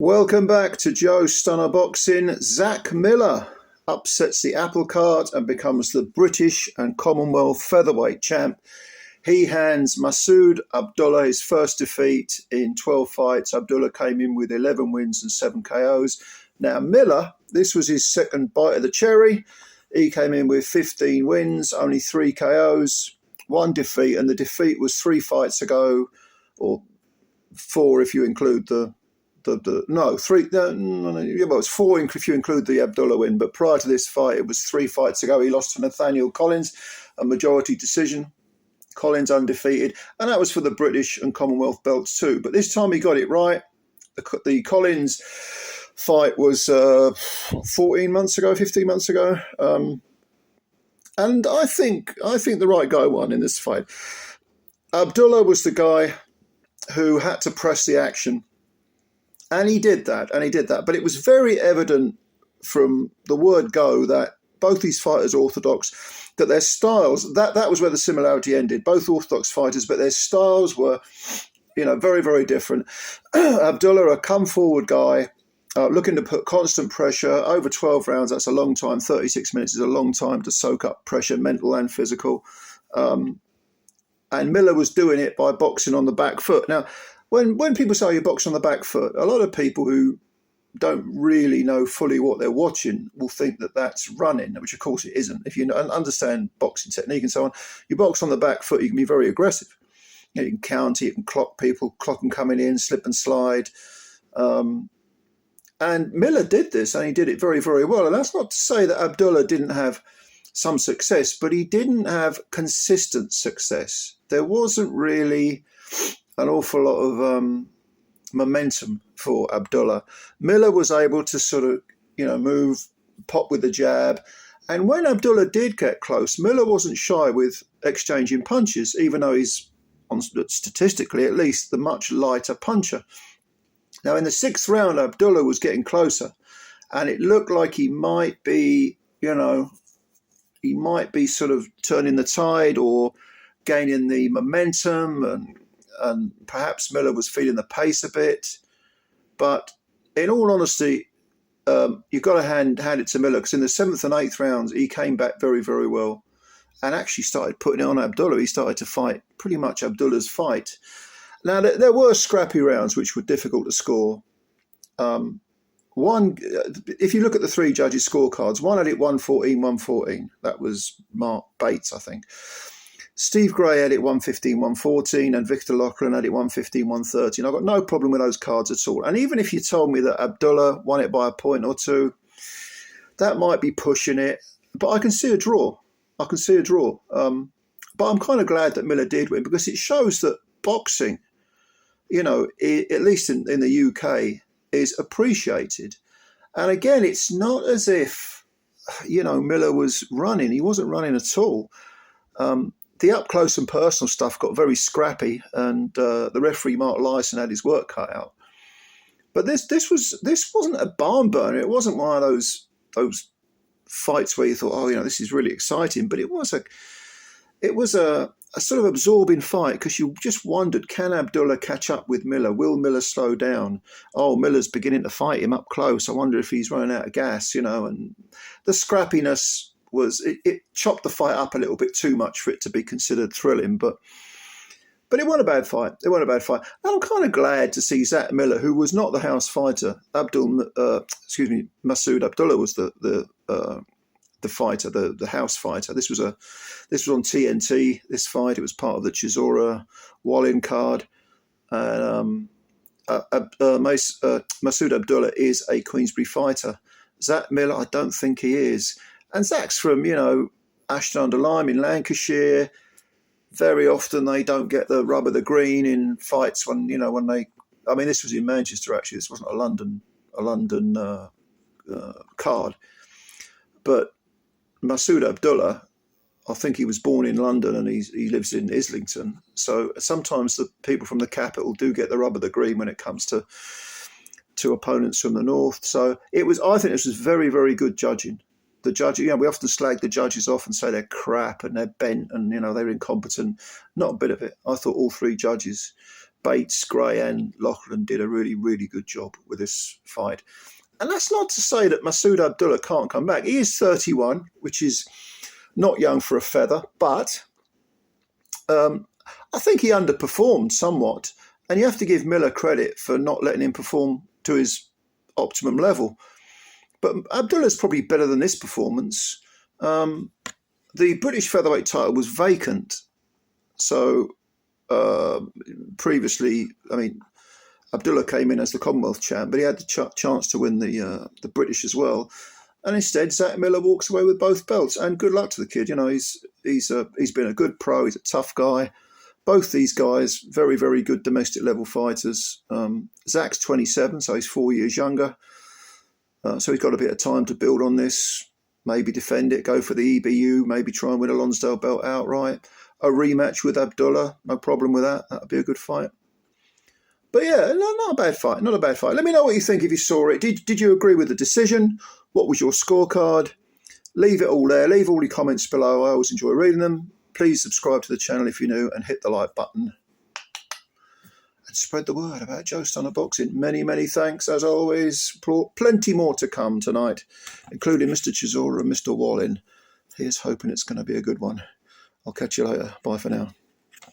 Welcome back to Joe Stunner Boxing. Zak Miller upsets the apple cart and becomes the British and Commonwealth featherweight champ. He hands Masood Abdullah his first defeat in 12 fights. Abdullah came in with 11 wins and 7 KOs. Now Miller, this was his second bite of the cherry. He came in with 15 wins, only 3 KOs, 1 defeat, and the defeat was 3 fights ago, or 4 if you include it's 4 if you include the Abdullah win. But prior to this fight, it was 3 fights ago. He lost to Nathaniel Collins, a majority decision. Collins undefeated, and that was for the British and Commonwealth belts too. But this time he got it right. The Collins fight was 15 months ago, and I think the right guy won in this fight. Abdullah was the guy who had to press the action. And he did that. But it was very evident from the word go that both these fighters are orthodox, that their styles, that was where the similarity ended. Both orthodox fighters, but their styles were, very, very different. Abdullah, a come-forward guy, looking to put constant pressure over 12 rounds. That's a long time. 36 minutes is a long time to soak up pressure, mental and physical. And Miller was doing it by boxing on the back foot. Now, when people say you box on the back foot, a lot of people who don't really know fully what they're watching will think that that's running, which of course it isn't. If you understand boxing technique and so on, you box on the back foot, you can be very aggressive. You can counter, you can clock people, clock them coming in, slip and slide. And Miller did this, and he did it very, very well. And that's not to say that Abdullah didn't have some success, but he didn't have consistent success. There wasn't really an awful lot of momentum for Abdullah. Miller was able to sort of, move, pop with the jab. And when Abdullah did get close, Miller wasn't shy with exchanging punches, even though he's, statistically at least, the much lighter puncher. Now, in the 6th round, Abdullah was getting closer, and it looked like he might be, sort of turning the tide or gaining the momentum, and perhaps Miller was feeling the pace a bit. But in all honesty, you've got to hand it to Miller, because in the 7th and 8th rounds, he came back very, very well and actually started putting it on Abdullah. He started to fight pretty much Abdullah's fight. Now, there were scrappy rounds which were difficult to score. One, if you look at the 3 judges' scorecards, one had it 114-114. That was Mark Bates, I think. Steve Gray had it 115-114, and Victor Loughlin had it 115-113. I've got no problem with those cards at all. And even if you told me that Abdullah won it by a point or 2, that might be pushing it. But I can see a draw. But I'm kind of glad that Miller did win, because it shows that boxing, at least in the UK, is appreciated. And again, it's not as if, Miller was running. He wasn't running at all. The up-close and personal stuff got very scrappy, and the referee, Mark Lyson, had his work cut out. But this wasn't a barn burner. It wasn't one of those fights where you thought, this is really exciting. But it was a sort of absorbing fight, because you just wondered, can Abdullah catch up with Miller? Will Miller slow down? Oh, Miller's beginning to fight him up close. I wonder if he's running out of gas, and the scrappiness it chopped the fight up a little bit too much for it to be considered thrilling, but it wasn't a bad fight. And I'm kind of glad to see Zak Miller, who was not the house fighter. Masood Abdullah was the fighter, the house fighter. This was on TNT. This fight, it was part of the Chisora Wallin card. And Masood Abdullah is a Queensberry fighter. Zak Miller, I don't think he is. And Zak's from, Ashton-under-Lyme in Lancashire. Very often they don't get the rub of the green in fights when this was in Manchester, actually. This wasn't a London card. But Masood Abdullah, I think he was born in London and he lives in Islington. So sometimes the people from the capital do get the rub of the green when it comes to opponents from the north. So I think this was very, very good judging. The judge, we often slag the judges off and say they're crap and they're bent and, they're incompetent. Not a bit of it. I thought all 3 judges Bates, Gray and Loughran did a really, really good job with this fight. And that's not to say that Masood Abdullah can't come back. He is 31, which is not young for a feather, but I think he underperformed somewhat. And you have to give Miller credit for not letting him perform to his optimum level. But Abdullah's probably better than this performance. The British featherweight title was vacant. So previously, I mean, Abdullah came in as the Commonwealth champ, but he had the chance to win the British as well. And instead, Zak Miller walks away with both belts. And good luck to the kid. You know, he's been a good pro. He's a tough guy. Both these guys, very, very good domestic level fighters. Zak's 27, so he's 4 years younger. So he's got a bit of time to build on this. Maybe defend it, go for the EBU, maybe try and win a Lonsdale belt outright. A rematch with Abdullah, no problem with that. That would be a good fight. But yeah, not a bad fight, not a bad fight. Let me know what you think if you saw it. Did you agree with the decision? What was your scorecard? Leave it all there. Leave all your comments below. I always enjoy reading them. Please subscribe to the channel if you're new and hit the like button. And spread the word about Joe Stunner Boxing. Many, many thanks, as always. Plenty more to come tonight, including Mr. Chisora and Mr. Wallin. Here's hoping it's going to be a good one. I'll catch you later. Bye for now.